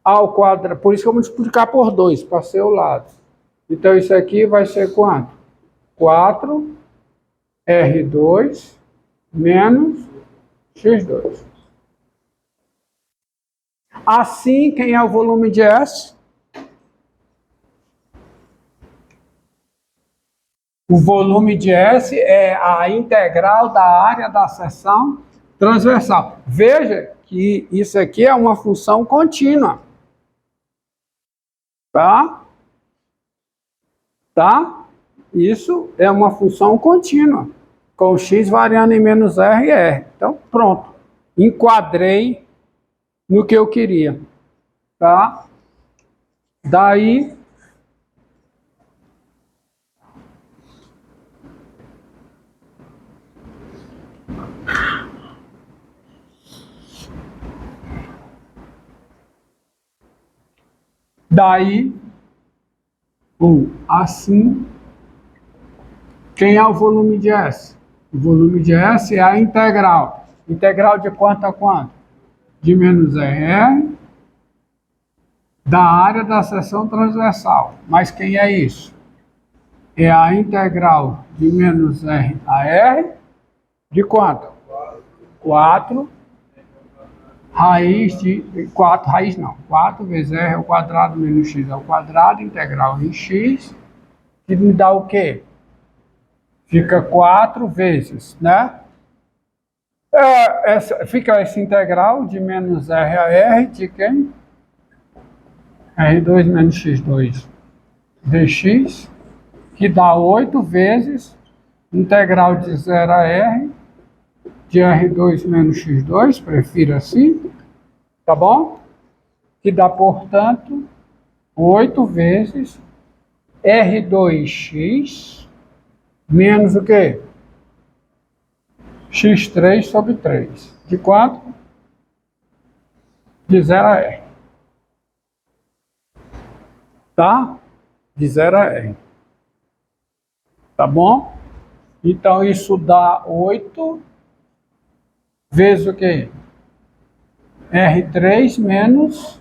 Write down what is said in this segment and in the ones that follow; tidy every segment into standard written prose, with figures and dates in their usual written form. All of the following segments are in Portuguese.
ao quadrado. Por isso que eu vou multiplicar por 2, para ser o lado. Então, isso aqui vai ser quanto? 4R2 menos X2. Assim, quem é o volume de S? O volume de S é a integral da área da seção transversal. Veja que isso aqui é uma função contínua. Tá? Tá? Isso é uma função contínua, com x variando em menos r e r. Então, pronto. Enquadrei no que eu queria. Tá? Daí, assim, quem é o volume de S? O volume de S é a integral. Integral de quanto a quanto? De menos r da área da seção transversal. Mas quem é isso? É a integral de menos r a r de quanto? 4 raiz de 4 raiz não. 4 vezes r ao quadrado menos x ao quadrado, integral em x, que me dá o quê? Fica 4 vezes, né? Fica essa integral de menos r a r de quem? R2 menos x2 dx, que dá 8 vezes integral de 0 a r de R2 menos x2, prefiro assim, tá bom? Que dá, portanto, 8 vezes R2x menos o quê? X3 sobre 3. De quanto? De 0 a R. Tá? De 0 a R. Tá bom? Então, isso dá 8 vezes o quê? R3 menos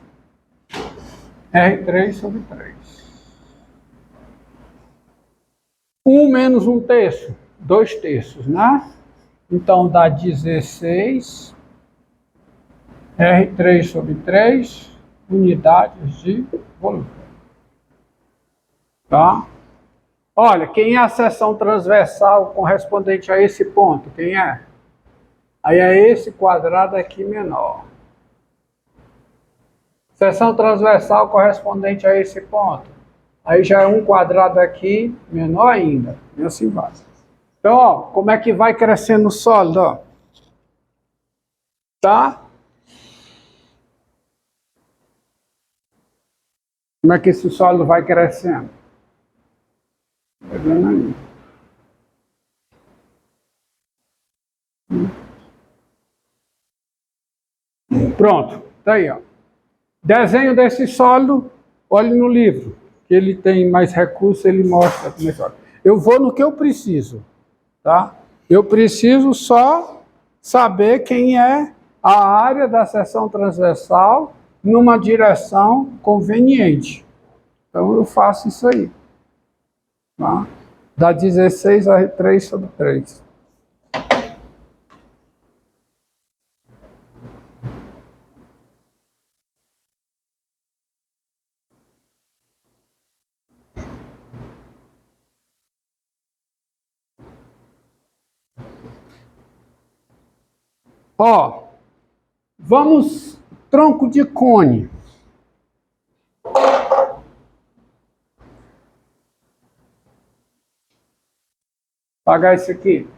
R3 sobre 3. 1 menos 1 terço, 2 terços, né? Então dá 16 R3 sobre 3 unidades de volume. Tá? Olha, quem é a seção transversal correspondente a esse ponto? Quem é? Aí é esse quadrado aqui menor. Seção transversal correspondente a esse ponto. Aí já é um quadrado aqui menor ainda. E assim vai. Então, ó, como é que vai crescendo o sólido? Ó? Tá? Como é que esse sólido vai crescendo? Tá vendo aí? Pronto, tá aí, ó. Desenho desse sólido, olhe no livro, que ele tem mais recursos, ele mostra como é que é. Eu vou no que eu preciso, tá? Eu preciso só saber quem é a área da seção transversal numa direção conveniente. Então eu faço isso aí. Tá? Dá 16 a 3 sobre 3. Ó, vamos, tronco de cone. Pagar isso aqui.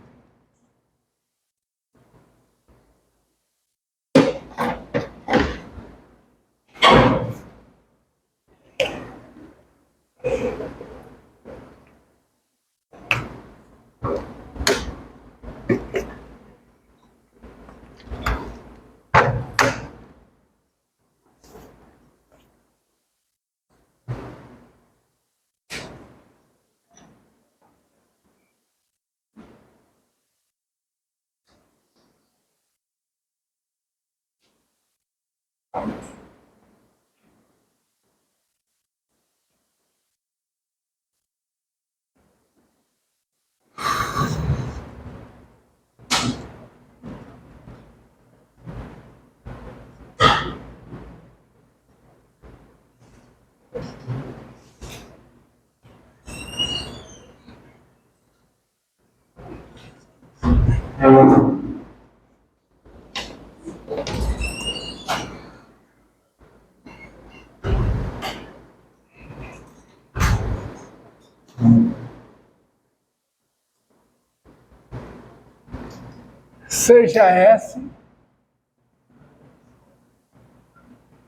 Seja S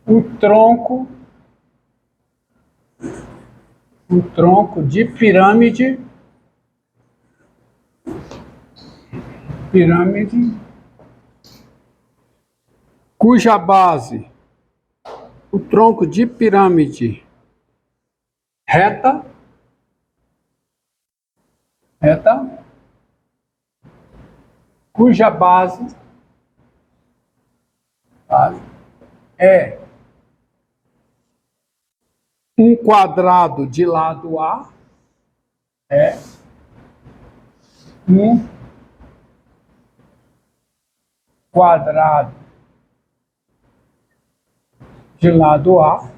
o tronco de pirâmide cuja base, o tronco de pirâmide reta, cuja base é um quadrado de lado A, é um quadrado de lado A,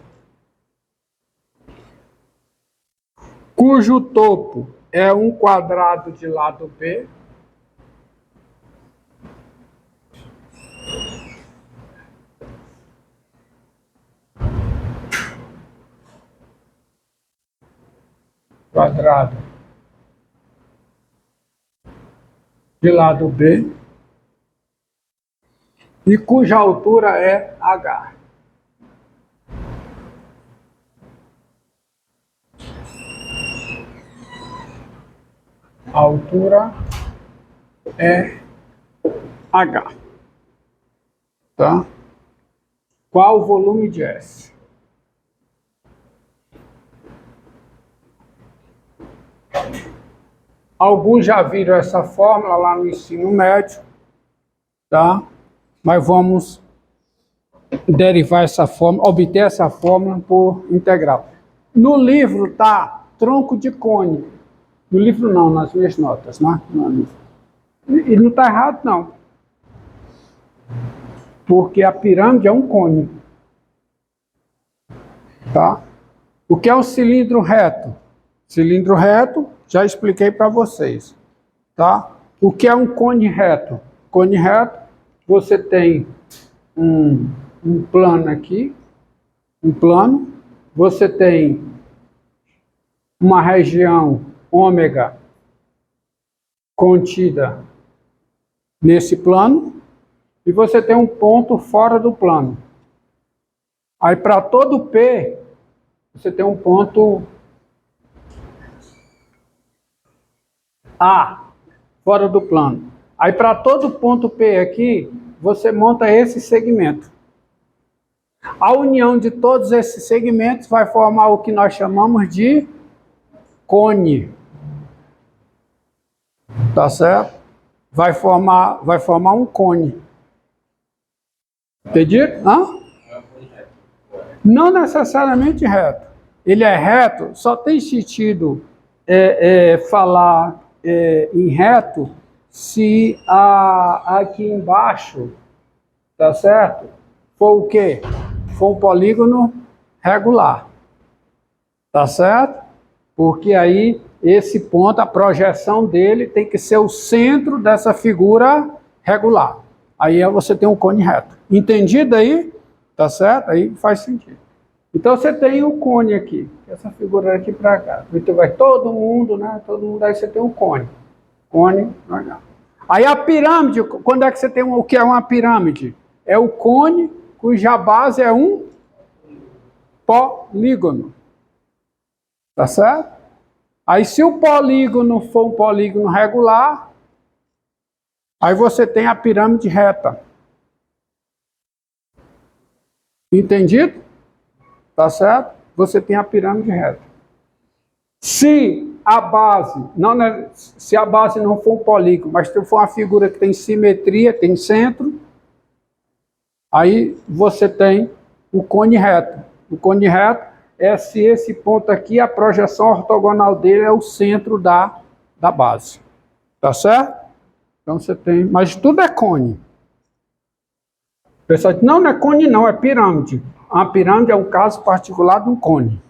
cujo topo é um quadrado de lado B, quadrado de lado B, e cuja altura é H. A altura é H. Tá? Qual o volume de S? Alguns já viram essa fórmula lá no ensino médio, tá? Mas vamos derivar essa fórmula, obter essa fórmula por integral. No livro tá tronco de cone. No livro não, nas minhas notas, né? E não está errado, não. Porque a pirâmide é um cone. Tá? O que é um cilindro reto? Cilindro reto, já expliquei para vocês. Tá? O que é um cone reto? Cone reto, você tem um plano aqui, um plano, você tem uma região ômega contida nesse plano, e você tem um ponto fora do plano. Aí para todo P, você tem um ponto A, fora do plano. Aí para todo ponto P aqui, você monta esse segmento. A união de todos esses segmentos vai formar o que nós chamamos de cone. Tá certo? Vai formar um cone. Entendido? Hã? Não necessariamente reto. Ele é reto, só tem sentido falar em reto se aqui embaixo, tá certo? For o quê? For um polígono regular. Tá certo? Porque aí esse ponto, a projeção dele tem que ser o centro dessa figura regular. Aí você tem um cone reto. Entendido aí? Tá certo? Aí faz sentido. Então você tem o cone aqui, essa figura aqui para cá. Então vai todo mundo, né? Todo mundo, aí você tem um cone. Cone, H. Aí a pirâmide, quando é que você tem o que é uma pirâmide? É o cone cuja base é um polígono. Tá certo? Aí se o polígono for um polígono regular, aí você tem a pirâmide reta. Entendido? Tá certo? Você tem a pirâmide reta. Se a base não for um polígono, mas se for uma figura que tem simetria, tem centro, aí você tem o cone reto. O cone reto é se esse ponto aqui, a projeção ortogonal dele é o centro da base. Tá certo? Então você tem... Mas tudo é cone. O pessoal diz, não é cone não, é pirâmide. A pirâmide é um caso particular de um cone.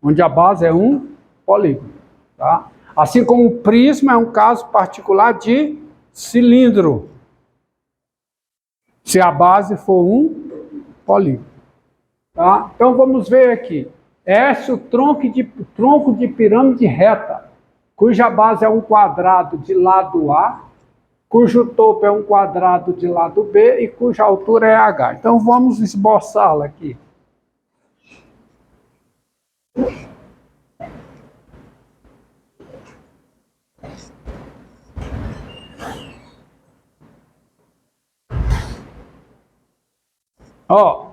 onde a base é um polígono. Tá? Assim como o prisma é um caso particular de cilindro, se a base for um polígono. Tá? Então vamos ver aqui. Esse é o tronco de pirâmide reta, cuja base é um quadrado de lado A, cujo topo é um quadrado de lado B e cuja altura é H. Então vamos esboçá-la aqui. Ó.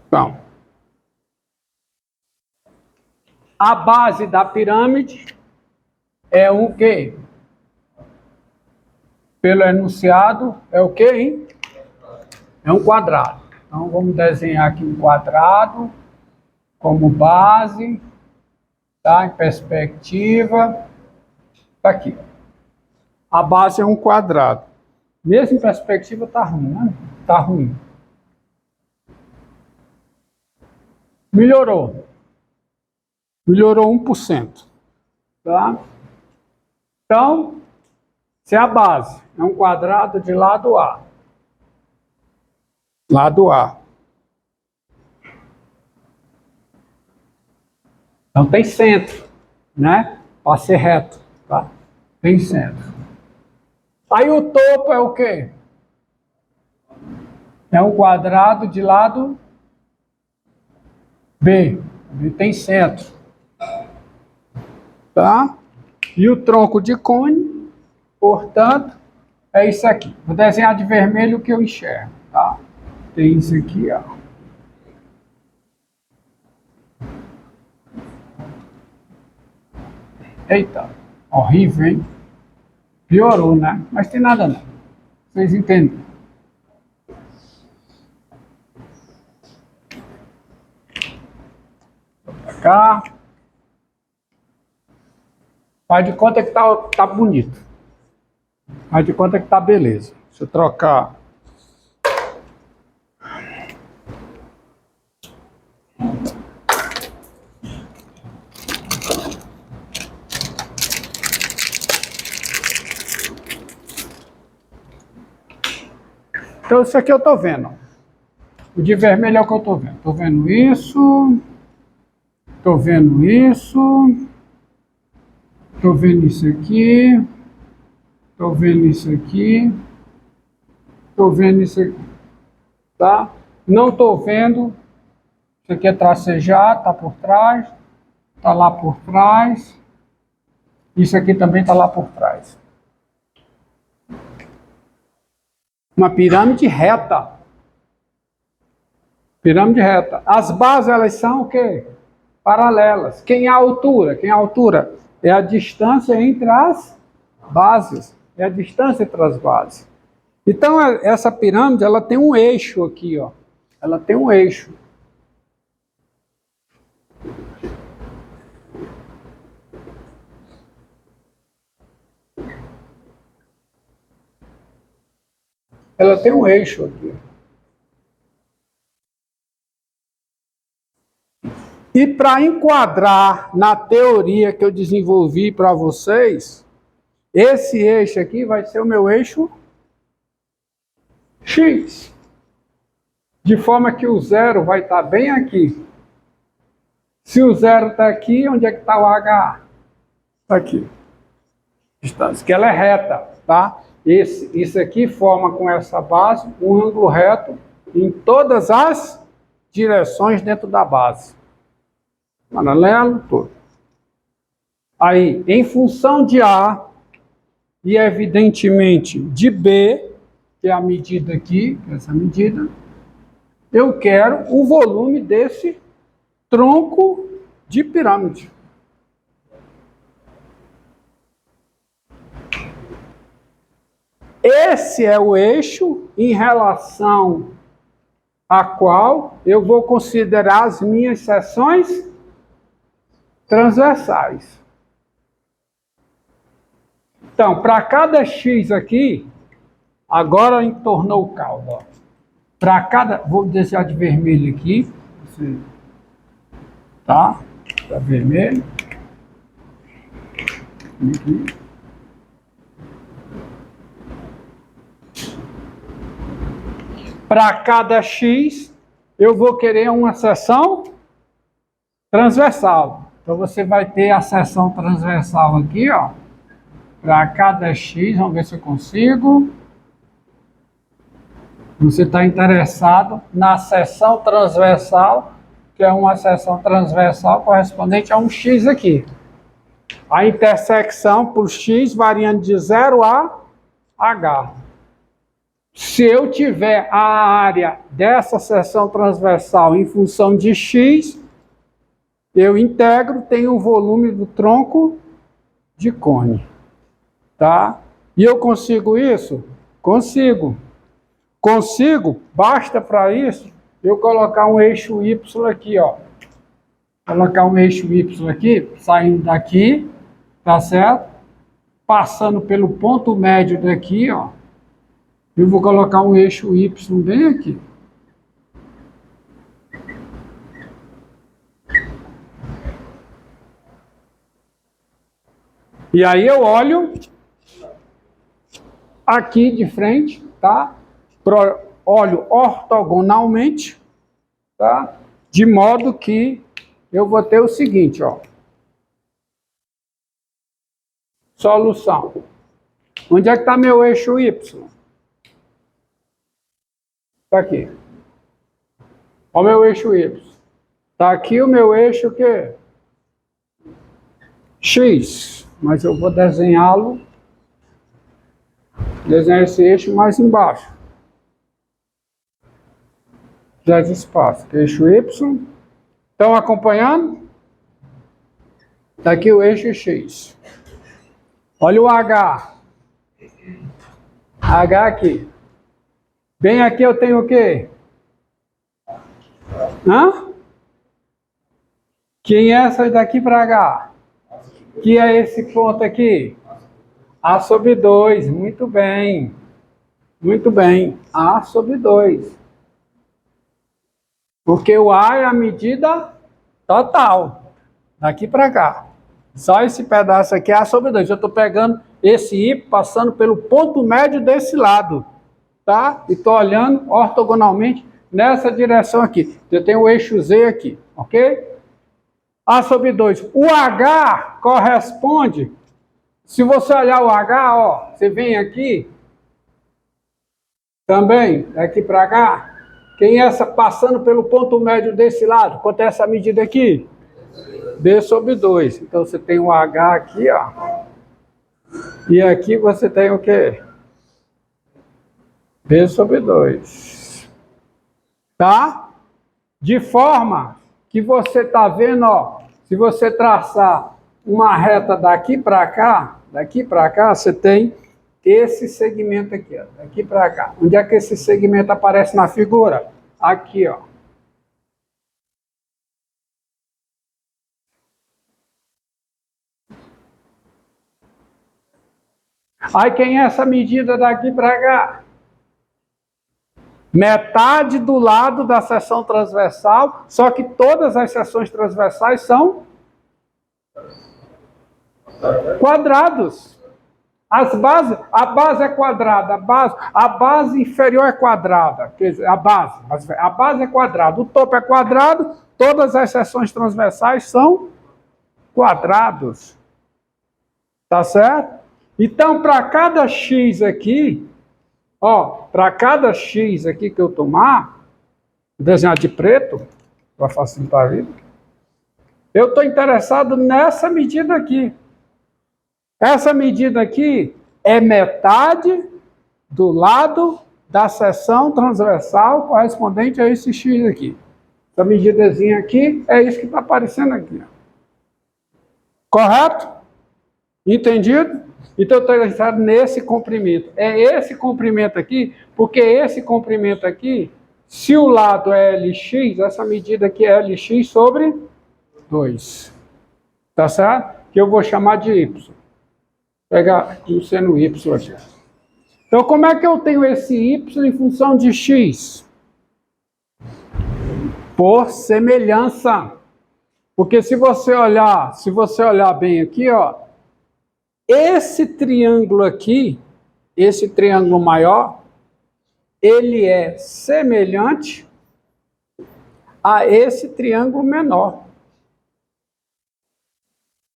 Então, a base da pirâmide é o quê? Pelo enunciado, é o quê, hein? É um quadrado. Então, vamos desenhar aqui um quadrado como base, tá? Em perspectiva. Tá aqui. A base é um quadrado. Mesmo em perspectiva, tá ruim, né? Tá ruim. Melhorou. Melhorou 1%. Tá? Então, se a base é um quadrado de lado A, então tem centro, né? Para ser reto, tá? Tem centro. Aí o topo é o quê? É um quadrado de lado B. Ele tem centro. Tá? E o tronco de cone, portanto, é isso aqui. Vou desenhar de vermelho o que eu enxergo, tá? Tem isso aqui, ó. Eita, horrível, hein? Piorou, né? Mas tem nada não. Vocês entendem? Pra cá. Faz de conta que tá bonito. Faz de conta que tá beleza. Deixa eu trocar. Então isso aqui eu tô vendo. O de vermelho é o que eu tô vendo. Tô vendo isso. Tô vendo isso. Tô vendo isso aqui. Tô vendo isso aqui. Tô vendo isso aqui. Tá? Não tô vendo. Isso aqui é tracejar, tá por trás. Tá lá por trás. Isso aqui também tá lá por trás. Uma pirâmide reta. Pirâmide reta. As bases, elas são o quê? Paralelas. Quem é a altura? Quem é a altura? É a distância entre as bases. É a distância entre as bases. Então, essa pirâmide, ela tem um eixo aqui, ó. Ela tem um eixo. Ela tem um eixo aqui. E para enquadrar na teoria que eu desenvolvi para vocês, esse eixo aqui vai ser o meu eixo X. De forma que o zero vai estar bem aqui. Se o zero está aqui, onde é que está o H? Está aqui. Distância, que ela é reta, tá? Isso aqui forma com essa base um ângulo reto em todas as direções dentro da base. Paralelo, todo. Aí, em função de A e evidentemente de B, que é a medida aqui, essa medida, eu quero o volume desse tronco de pirâmide. Esse é o eixo em relação a qual eu vou considerar as minhas seções transversais. Então, para cada x aqui, agora entornou o caldo. Ó. para cada... Vou deixar de vermelho aqui. Tá? Tá vermelho. Aqui. Para cada x, eu vou querer uma seção transversal. Então, você vai ter a seção transversal aqui, ó. Para cada x, vamos ver se eu consigo. Você está interessado na seção transversal, que é uma seção transversal correspondente a um x aqui. A intersecção por x variando de 0 a h. Se eu tiver a área dessa seção transversal em função de x, eu integro, tenho o volume do tronco de cone. Tá? E eu consigo isso? Consigo. Consigo, basta para isso, eu colocar um eixo y aqui, ó. Colocar um eixo y aqui, saindo daqui, tá certo? Passando pelo ponto médio daqui, ó. Eu vou colocar um eixo y bem aqui. E aí eu olho aqui de frente, tá? Olho ortogonalmente, tá? De modo que eu vou ter o seguinte, ó. Solução. Onde é que está meu eixo y? Está aqui. Olha o meu eixo y. Está aqui o meu eixo o quê? X. Mas eu vou desenhá-lo. Desenhar esse eixo mais embaixo. Já de espaço. Eixo y. Estão acompanhando? Está aqui o eixo x. Olha o h. H aqui. Bem aqui eu tenho o quê? Hã? Quem é essa daqui para h? Que é esse ponto aqui? A sobre 2. Muito bem. Muito bem. A sobre 2. Porque o A é a medida total. Daqui para cá. Só esse pedaço aqui é A sobre 2. Eu estou pegando esse I passando pelo ponto médio desse lado. Tá? E estou olhando ortogonalmente nessa direção aqui. Eu tenho o eixo Z aqui. Ok? A sobre 2. O H corresponde... Se você olhar o H, ó, você vem aqui, também, daqui para cá, quem é essa passando pelo ponto médio desse lado? Quanto é essa medida aqui? B sobre 2. Então, você tem o H aqui, ó. E aqui você tem o quê? B sobre 2. Tá? De forma que você está vendo, ó, se você traçar uma reta daqui para cá, você tem esse segmento aqui, ó, daqui para cá. Onde é que esse segmento aparece na figura? Aqui, ó. Aí quem é essa medida daqui para cá? Metade do lado da seção transversal, só que todas as seções transversais são quadrados. A base é quadrada, a base inferior é quadrada, quer dizer, a base é quadrada, o topo é quadrado, todas as seções transversais são quadrados. Tá certo? Então, para cada x aqui, ó, para cada x aqui que eu tomar, vou desenhar de preto, para facilitar a vida, eu estou interessado nessa medida aqui. Essa medida aqui é metade do lado da seção transversal correspondente a esse x aqui. Essa medidazinha aqui é isso que está aparecendo aqui. Correto? Entendido? Então, eu estou interessado nesse comprimento. É esse comprimento aqui, porque esse comprimento aqui, se o lado é Lx, essa medida aqui é Lx sobre 2. Tá certo? Que eu vou chamar de Y. Pegar o seno Y aqui. Então, como é que eu tenho esse Y em função de X? Por semelhança. Porque se você olhar bem aqui, ó, esse triângulo aqui, esse triângulo maior, ele é semelhante a esse triângulo menor.